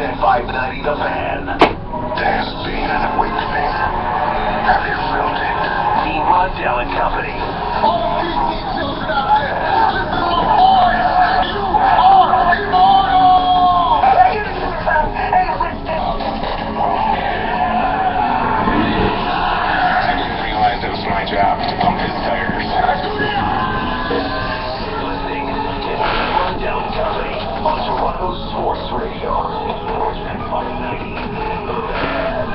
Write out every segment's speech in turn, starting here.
590 The Fan. There's been an awakening. Have you felt it? The Rundown and Company. All PC citizens out there, listen to the voice. You are immortal! Hey, listen. I didn't realize it was my job to pump his tires. Listening to the Rundown Company on Toronto Sports Radio. Sportsman 590 The Fan.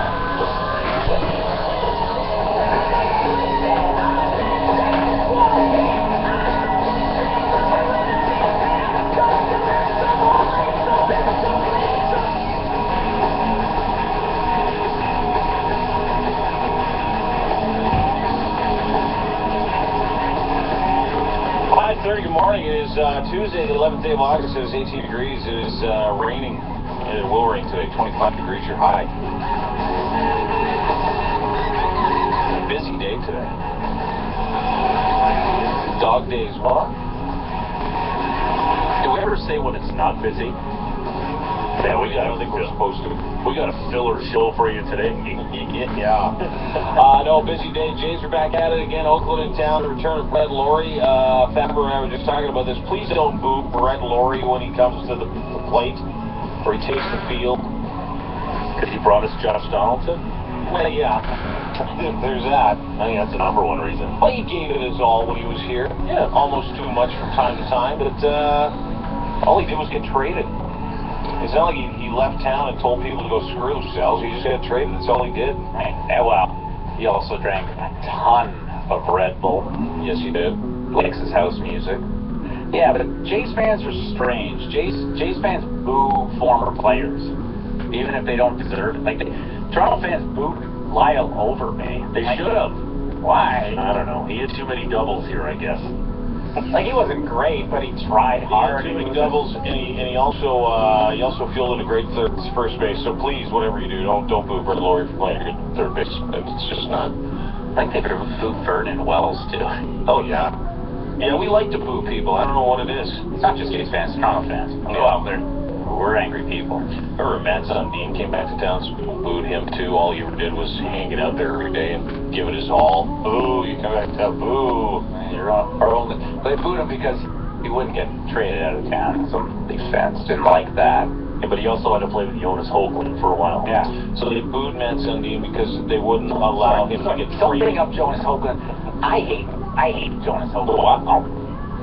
Good morning. It is Tuesday, the 11th day of August. It is 18 degrees. It is raining, and it will rain today. 25 degrees your high. Busy day today. Dog days. What? Do we ever say when it's not busy? Yeah, I don't think we're supposed to. We got a filler show for you today. Yeah. No, busy day. Jays are back at it again. Oakland in town. The return of Brett Laurie. Fapper and I were just talking about this. Please don't boo Brett Laurie when he comes to the plate or he takes the field. Because he brought us Josh Donaldson? Well, yeah. There's that. I think that's the number one reason. Well, he gave it his all when he was here. Yeah. Almost too much from time to time, but all he did was get traded. It's not like he left town and told people to go screw themselves. He just got traded. That's all he did. And well, he also drank a ton of Red Bull. Yes, he did. Likes his house music. Yeah, but Jays fans are strange. Jays fans boo former players, even if they don't deserve it. Like, Toronto fans booed Lyle over me. They should have. Why? I don't know. He had too many doubles here, I guess. Like, he wasn't great, but he tried hard. He had too many doubles, and he also fielded a great first base. So please, whatever you do, don't boo Brett Laurie for playing good third base. It's just not. I think they could have booed Vernon Wells too. Oh yeah. Yeah, we like to boo people. I don't know what it is. It's not just Jays fans, Toronto fans. Go out there. We're angry people. I remember Matt Sundin came back to town, so people booed him too. All he ever did was hang it out there every day and give it his all. Boo, you come back to town, boo. You're on our own. They booed him because he wouldn't get traded out of town. Some big fans didn't like that. Yeah, but he also had to play with Jonas Hoagland for a while. Yeah. So they booed Matt Sundin because they wouldn't allow him to get Don't free. bring up Jonas Hoagland. I hate Jonas Hoagland. Wow.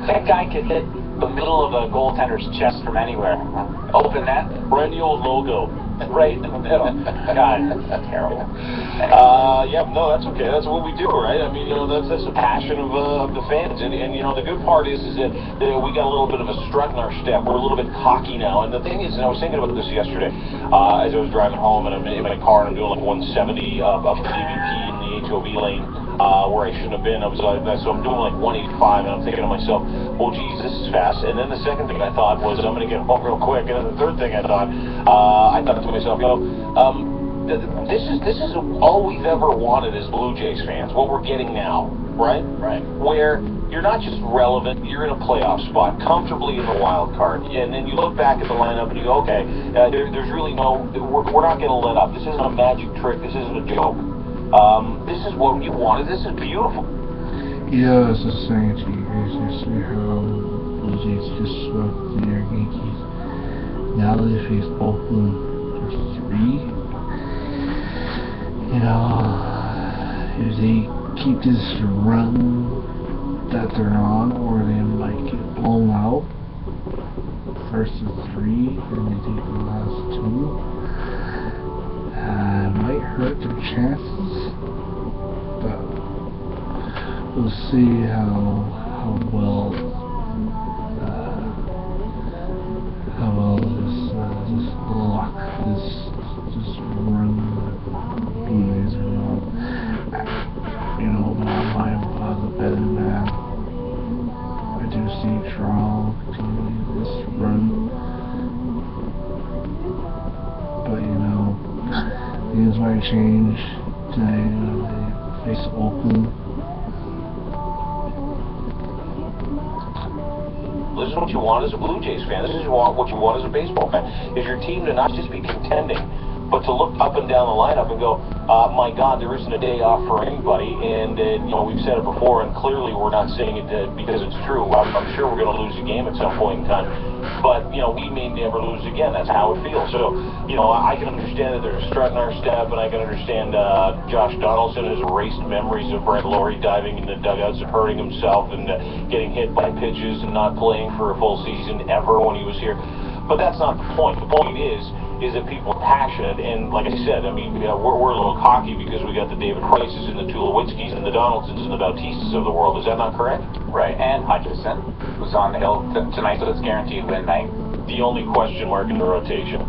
That guy could hit the middle of a goaltender's chest from anywhere. Open that. Perennial logo. Right in the middle. God, that's terrible. Yeah, no, that's okay. That's what we do, right? I mean, that's the passion of the fans. And the good part is that we got a little bit of a strut in our step. We're a little bit cocky now. And the thing is, and I was thinking about this yesterday as I was driving home, and I'm in my car, and I'm doing like 170 up the DVP in the HOV lane. Where I shouldn't have been. So I'm doing like 185, and I'm thinking to myself, well, geez, this is fast. And then the second thing I thought was, I'm going to get home real quick. And then the third thing I thought to myself, this is all we've ever wanted as Blue Jays fans. What we're getting now, right? Right. Where you're not just relevant, you're in a playoff spot, comfortably in the wild card. And then you look back at the lineup and you go, okay, there's really we're not going to let up. This isn't a magic trick. This isn't a joke. This is what you wanted. This is beautiful. Yeah, I was just saying to you guys yesterday how Blue Jays just swept the New York Yankees. Now they face Oakland for 3. If they keep this run that they're on, or they might get blown out first of 3, and they take the last 2. Might hurt their chances, but we'll see how well this luck, this run that Blue Jays are on. I'm a betting man. I do see Toronto continuing this run, but things might change today when they face Oakland. This is what you want as a Blue Jays fan. This is what you want as a baseball fan. Is your team to not just be contending, but to look up and down the lineup and go, my God, there isn't a day off for anybody. And, we've said it before, and clearly we're not saying it because it's true. I'm sure we're going to lose a game at some point in time. But, we may never lose again. That's how it feels. So, I can understand that there's a strut in our step, and I can understand Josh Donaldson has erased memories of Brett Laurie diving in the dugouts and hurting himself and getting hit by pitches and not playing for a full season ever when he was here. But that's not the point. The point is that people are passionate, and like I said, we're a little cocky because we got the David Prices and the Tulowitzkis and the Donaldsons and the Bautistas of the world. Is that not correct? Right, and Hutchison, who's on the hill tonight, so it's guaranteed win night. The only question mark in the rotation.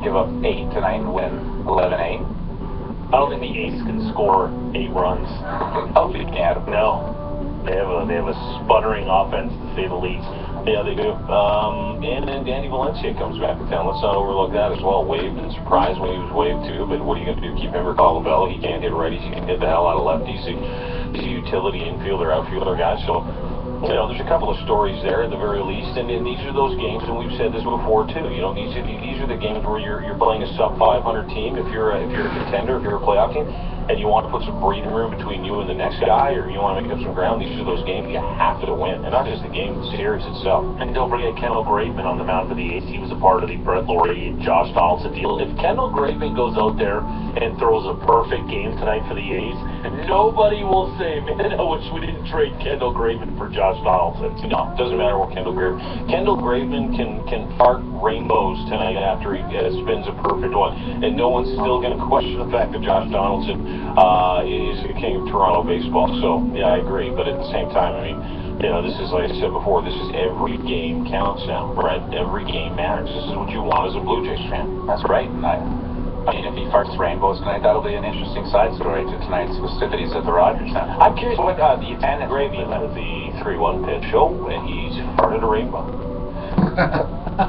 Give up 8 tonight and win 11-8. I don't think the A's can score 8 runs. Oh, you can't. No. They have a sputtering offense, to say the least. Yeah, they do. And then Danny Valencia comes back to town. Let's not overlook that as well. Waived and surprised when he was waived too, but what are you going to do? Keep him or Colabella? He can't hit righties. He can hit the hell out of lefties. He's a utility infielder, outfielder guy. So, there's a couple of stories there at the very least. And these are those games, and we've said this before too. These are the games where you're playing a sub 500 team. If you're a contender, if you're a playoff team, and you want to put some breathing room between you and the next guy, or you want to make up some ground, these are those games you have to win, and not just the game, the series itself. And don't forget Kendall Graveman on the mound for the A's. He was a part of the Brett Laurie and Josh Donaldson deal. If Kendall Graveman goes out there and throws a perfect game tonight for the A's, nobody will say, man, I wish we didn't trade Kendall Graveman for Josh Donaldson. No, it doesn't matter what Kendall Graveman can fart rainbows tonight after he spins a perfect one, and no one's still going to question the fact that Josh Donaldson is the king of Toronto baseball. So, yeah, I agree. But at the same time, this is, like I said before, this is every game counts now, right? Every game matters. This is what you want as a Blue Jays fan. That's right. And if he farts rainbows tonight, that'll be an interesting side story to tonight's festivities at the Rogers Center. I'm curious what the attendant Graveman with the 3-1 pitch show, and he's farted a rainbow.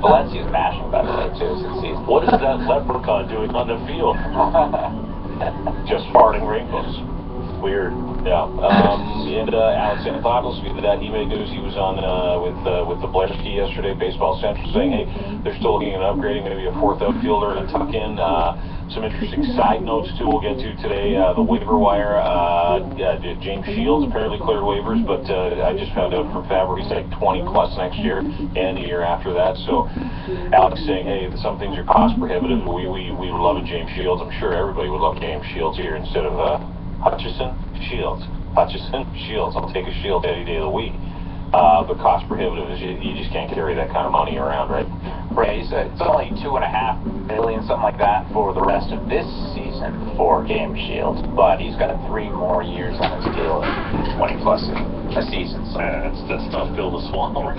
Valencia's mashing, by the way, too, since he's... What is that leprechaun doing on the field? Just farting rainbows. Weird. Yeah. And Alex Anthopoulos, speaking of that, he made news. He was on with the Bleshki yesterday, Baseball Central, saying, hey, they're still looking at upgrading, maybe a 4th outfielder and a tuck-in. Some interesting side notes, too, we'll get to today. The waiver wire, James Shields apparently cleared waivers, but I just found out from Faber he's like 20-plus next year and the year after that. So Alex saying, hey, some things are cost prohibitive. We would love a James Shields. I'm sure everybody would love James Shields here instead of Hutchison Shields. I'll take a Shield any day of the week. But cost prohibitive is you just can't carry that kind of money around, right? Right. It's only $2.5 million, something like that, for the rest of this season for James Shields. But he's got 3 more years on his deal, 20+ a season. So That's tough pill to swallow.